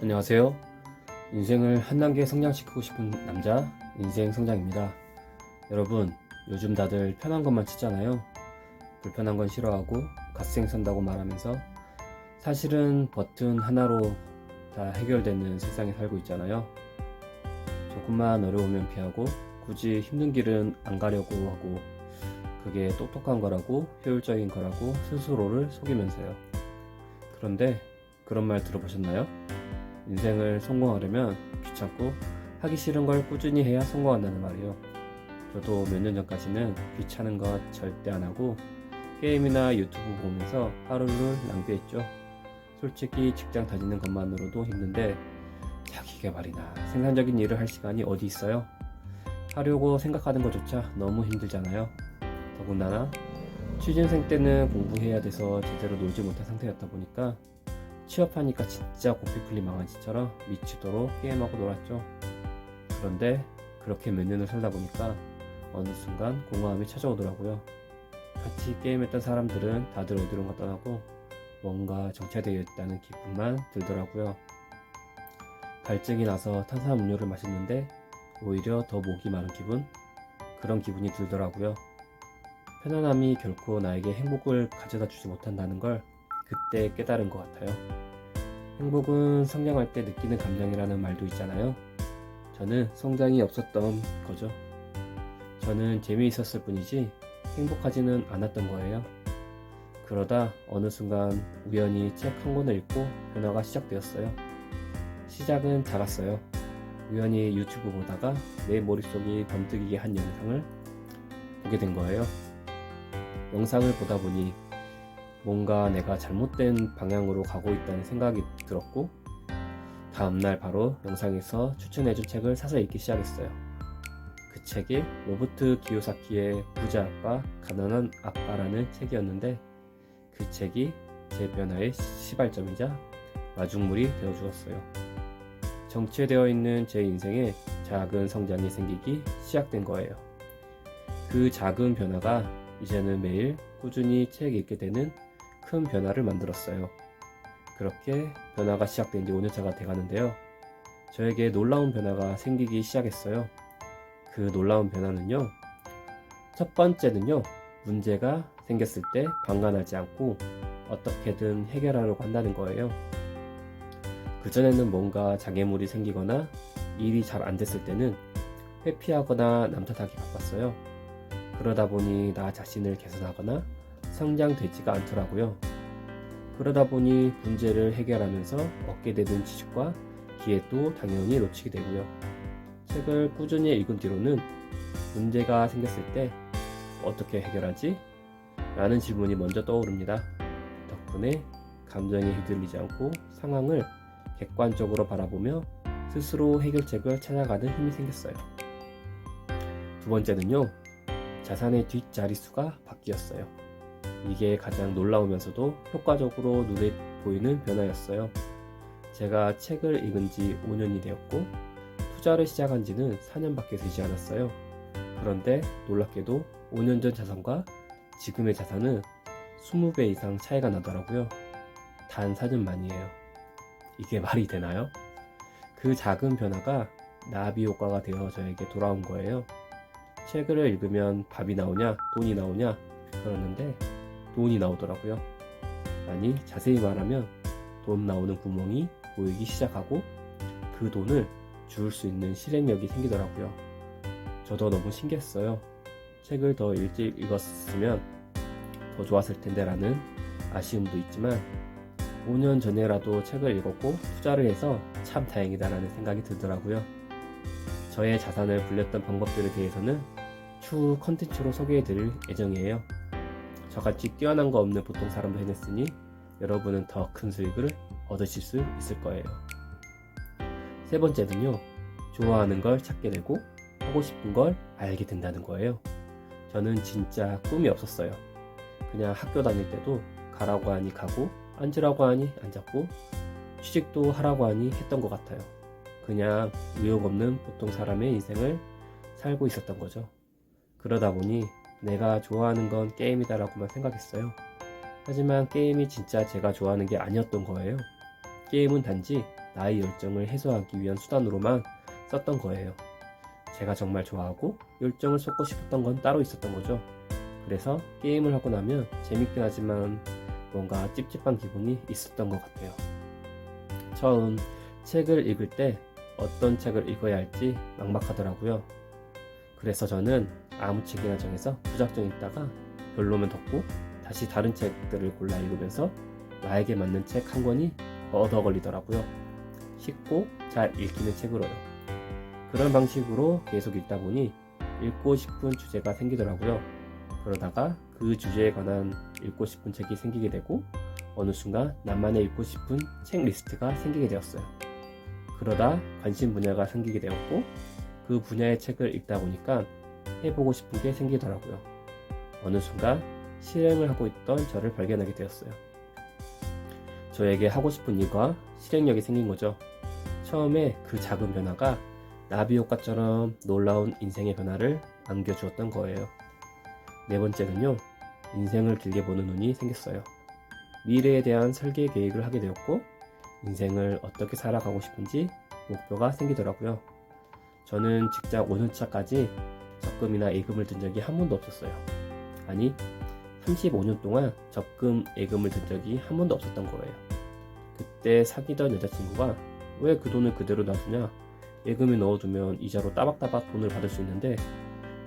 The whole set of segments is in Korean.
안녕하세요. 인생을 한 단계 성장시키고 싶은 남자, 인생성장입니다. 여러분, 요즘 다들 편한 것만 찾잖아요. 불편한 건 싫어하고 갓생 산다고 말하면서 사실은 버튼 하나로 다 해결되는 세상에 살고 있잖아요. 조금만 어려우면 피하고 굳이 힘든 길은 안 가려고 하고 그게 똑똑한 거라고 효율적인 거라고 스스로를 속이면서요. 그런데 그런 말 들어보셨나요? 인생을 성공하려면 귀찮고 하기 싫은 걸 꾸준히 해야 성공한다는 말이에요. 저도 몇 년 전까지는 귀찮은 것 절대 안 하고 게임이나 유튜브 보면서 하루를 낭비했죠. 솔직히 직장 다니는 것만으로도 힘든데 자기 개발이나 생산적인 일을 할 시간이 어디 있어요? 하려고 생각하는 것조차 너무 힘들잖아요. 더군다나 취준생 때는 공부해야 돼서 제대로 놀지 못한 상태였다 보니까 취업하니까 진짜 고삐 풀린 망아지처럼 미치도록 게임하고 놀았죠. 그런데 그렇게 몇 년을 살다 보니까 어느 순간 공허함이 찾아오더라고요. 같이 게임했던 사람들은 다들 어디론가 떠나고 뭔가 정체되어 있다는 기분만 들더라고요. 갈증이 나서 탄산음료를 마셨는데 오히려 더 목이 마른 기분? 그런 기분이 들더라고요. 편안함이 결코 나에게 행복을 가져다 주지 못한다는 걸 그때 깨달은 것 같아요. 행복은 성장할 때 느끼는 감정이라는 말도 있잖아요. 저는 성장이 없었던 거죠. 저는 재미있었을 뿐이지 행복하지는 않았던 거예요. 그러다 어느 순간 우연히 책 한 권을 읽고 변화가 시작되었어요. 시작은 작았어요. 우연히 유튜브 보다가 내 머릿속이 번뜩이게 한 영상을 보게 된 거예요. 영상을 보다 보니 뭔가 내가 잘못된 방향으로 가고 있다는 생각이 들었고 다음날 바로 영상에서 추천해준 책을 사서 읽기 시작했어요. 그 책이 로버트 기요사키의 부자 아빠, 가난한 아빠라는 책이었는데 그 책이 제 변화의 시발점이자 마중물이 되어주었어요. 정체되어 있는 제 인생에 작은 성장이 생기기 시작된 거예요. 그 작은 변화가 이제는 매일 꾸준히 책 읽게 되는 큰 변화를 만들었어요. 그렇게 변화가 시작된 지 5년차가 돼가는데요. 저에게 놀라운 변화가 생기기 시작했어요. 그 놀라운 변화는요. 첫 번째는요. 문제가 생겼을 때 방관하지 않고 어떻게든 해결하려고 한다는 거예요. 그전에는 뭔가 장애물이 생기거나 일이 잘 안 됐을 때는 회피하거나 남 탓하기 바빴어요. 그러다 보니 나 자신을 개선하거나 성장되지가 않더라고요. 그러다 보니 문제를 해결하면서 얻게 되는 지식과 기회도 당연히 놓치게 되고요. 책을 꾸준히 읽은 뒤로는 문제가 생겼을 때 어떻게 해결하지? 라는 질문이 먼저 떠오릅니다. 덕분에 감정에 휘둘리지 않고 상황을 객관적으로 바라보며 스스로 해결책을 찾아가는 힘이 생겼어요. 두 번째는요. 자산의 뒷자릿수가 바뀌었어요. 이게 가장 놀라우면서도 효과적으로 눈에 보이는 변화였어요. 제가 책을 읽은 지 5년이 되었고 투자를 시작한 지는 4년밖에 되지 않았어요. 그런데 놀랍게도 5년 전 자산과 지금의 자산은 20배 이상 차이가 나더라고요. 단 4년 만이에요. 이게 말이 되나요? 그 작은 변화가 나비 효과가 되어 저에게 돌아온 거예요. 책을 읽으면 밥이 나오냐, 돈이 나오냐 그러는데 돈이 나오더라고요. 아니, 자세히 말하면 돈 나오는 구멍이 보이기 시작하고 그 돈을 줄 수 있는 실행력이 생기더라고요. 저도 너무 신기했어요. 책을 더 일찍 읽었으면 더 좋았을 텐데 라는 아쉬움도 있지만 5년 전에라도 책을 읽었고 투자를 해서 참 다행이다 라는 생각이 들더라고요. 저의 자산을 불렸던 방법들에 대해서는 추후 컨텐츠로 소개해 드릴 예정이에요. 저같이 뛰어난 거 없는 보통 사람도 해냈으니 여러분은 더 큰 수익을 얻으실 수 있을 거예요. 세 번째는요. 좋아하는 걸 찾게 되고 하고 싶은 걸 알게 된다는 거예요. 저는 진짜 꿈이 없었어요. 그냥 학교 다닐 때도 가라고 하니 가고 앉으라고 하니 앉았고 취직도 하라고 하니 했던 것 같아요. 그냥 의욕 없는 보통 사람의 인생을 살고 있었던 거죠. 그러다 보니 내가 좋아하는 건 게임이다라고만 생각했어요. 하지만 게임이 진짜 제가 좋아하는 게 아니었던 거예요. 게임은 단지 나의 열정을 해소하기 위한 수단으로만 썼던 거예요. 제가 정말 좋아하고 열정을 쏟고 싶었던 건 따로 있었던 거죠. 그래서 게임을 하고 나면 재밌긴 하지만 뭔가 찝찝한 기분이 있었던 것 같아요. 처음 책을 읽을 때 어떤 책을 읽어야 할지 막막하더라고요. 그래서 저는 아무 책이나 정해서 무작정 읽다가 별로면 덮고 다시 다른 책들을 골라 읽으면서 나에게 맞는 책 한 권이 얻어 걸리더라고요. 쉽고 잘 읽히는 책으로요. 그런 방식으로 계속 읽다 보니 읽고 싶은 주제가 생기더라고요. 그러다가 그 주제에 관한 읽고 싶은 책이 생기게 되고 어느 순간 나만의 읽고 싶은 책 리스트가 생기게 되었어요. 그러다 관심 분야가 생기게 되었고 그 분야의 책을 읽다 보니까 해보고 싶은 게 생기더라고요. 어느 순간 실행을 하고 있던 저를 발견하게 되었어요. 저에게 하고 싶은 일과 실행력이 생긴 거죠. 처음에 그 작은 변화가 나비 효과처럼 놀라운 인생의 변화를 안겨주었던 거예요. 네 번째는요, 인생을 길게 보는 눈이 생겼어요. 미래에 대한 설계 계획을 하게 되었고 인생을 어떻게 살아가고 싶은지 목표가 생기더라고요. 저는 직장 5년차까지 적금이나 예금을 든 적이 한 번도 없었어요. 아니, 35년 동안 적금, 예금을 든 적이 한 번도 없었던 거예요. 그때 사귀던 여자친구가 왜 그 돈을 그대로 놔두냐? 예금에 넣어두면 이자로 따박따박 돈을 받을 수 있는데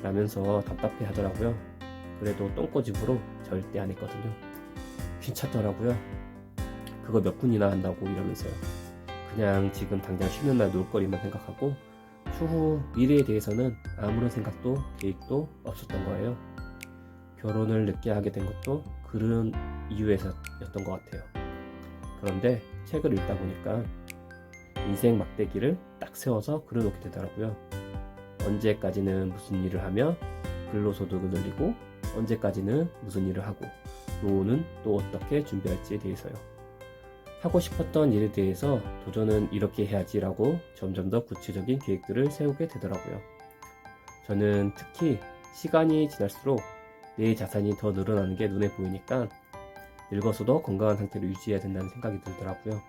라면서 답답해 하더라고요. 그래도 똥꼬집으로 절대 안 했거든요. 귀찮더라고요. 그거 몇 푼이나 한다고 이러면서요. 그냥 지금 당장 쉬는 날 놀거리만 생각하고 추후 미래에 대해서는 아무런 생각도 계획도 없었던 거예요. 결혼을 늦게 하게 된 것도 그런 이유에서였던 것 같아요. 그런데 책을 읽다 보니까 인생 막대기를 딱 세워서 그려놓게 되더라고요. 언제까지는 무슨 일을 하며 근로소득을 늘리고 언제까지는 무슨 일을 하고 노후는 또 어떻게 준비할지에 대해서요. 하고 싶었던 일에 대해서 도전은 이렇게 해야지라고 점점 더 구체적인 계획들을 세우게 되더라고요. 저는 특히 시간이 지날수록 내 자산이 더 늘어나는 게 눈에 보이니까 늙어서도 건강한 상태를 유지해야 된다는 생각이 들더라고요.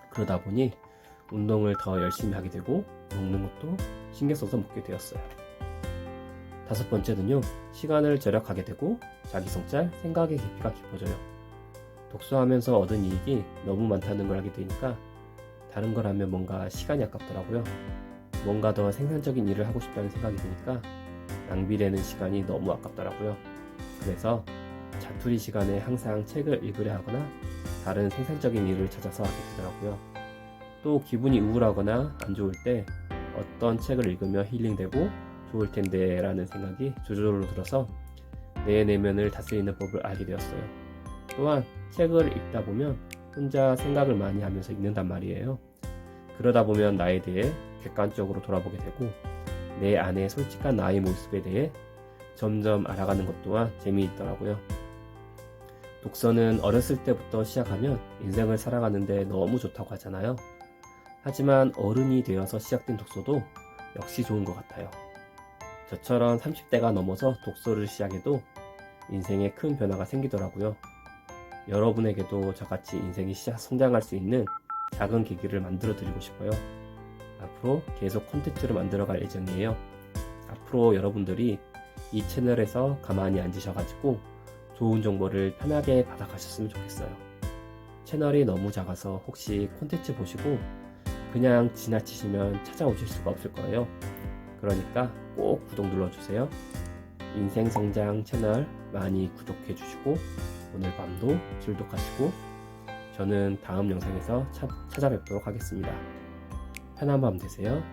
그러다 보니 운동을 더 열심히 하게 되고 먹는 것도 신경 써서 먹게 되었어요. 다섯 번째는요, 시간을 절약하게 되고 자기 성찰, 생각의 깊이가 깊어져요. 독서하면서 얻은 이익이 너무 많다는 걸 알게 되니까 다른 걸 하면 뭔가 시간이 아깝더라고요. 뭔가 더 생산적인 일을 하고 싶다는 생각이 드니까 낭비되는 시간이 너무 아깝더라고요. 그래서 자투리 시간에 항상 책을 읽으려 하거나 다른 생산적인 일을 찾아서 하게 되더라고요. 또 기분이 우울하거나 안 좋을 때 어떤 책을 읽으면 힐링되고 좋을 텐데 라는 생각이 저절로 들어서 내 내면을 다스리는 법을 알게 되었어요. 또한 책을 읽다 보면 혼자 생각을 많이 하면서 읽는단 말이에요. 그러다 보면 나에 대해 객관적으로 돌아보게 되고 내 안의 솔직한 나의 모습에 대해 점점 알아가는 것 또한 재미있더라고요. 독서는 어렸을 때부터 시작하면 인생을 살아가는데 너무 좋다고 하잖아요. 하지만 어른이 되어서 시작된 독서도 역시 좋은 것 같아요. 저처럼 30대가 넘어서 독서를 시작해도 인생에 큰 변화가 생기더라고요. 여러분에게도 저같이 인생이 성장할 수 있는 작은 계기를 만들어 드리고 싶어요. 앞으로 계속 콘텐츠를 만들어 갈 예정이에요. 앞으로 여러분들이 이 채널에서 가만히 앉으셔가지고 좋은 정보를 편하게 받아가셨으면 좋겠어요. 채널이 너무 작아서 혹시 콘텐츠 보시고 그냥 지나치시면 찾아오실 수가 없을 거예요. 그러니까 꼭 구독 눌러주세요. 인생성장 채널 많이 구독해 주시고 오늘 밤도 즐독하시고 저는 다음 영상에서 찾아뵙도록 하겠습니다. 편한 밤 되세요.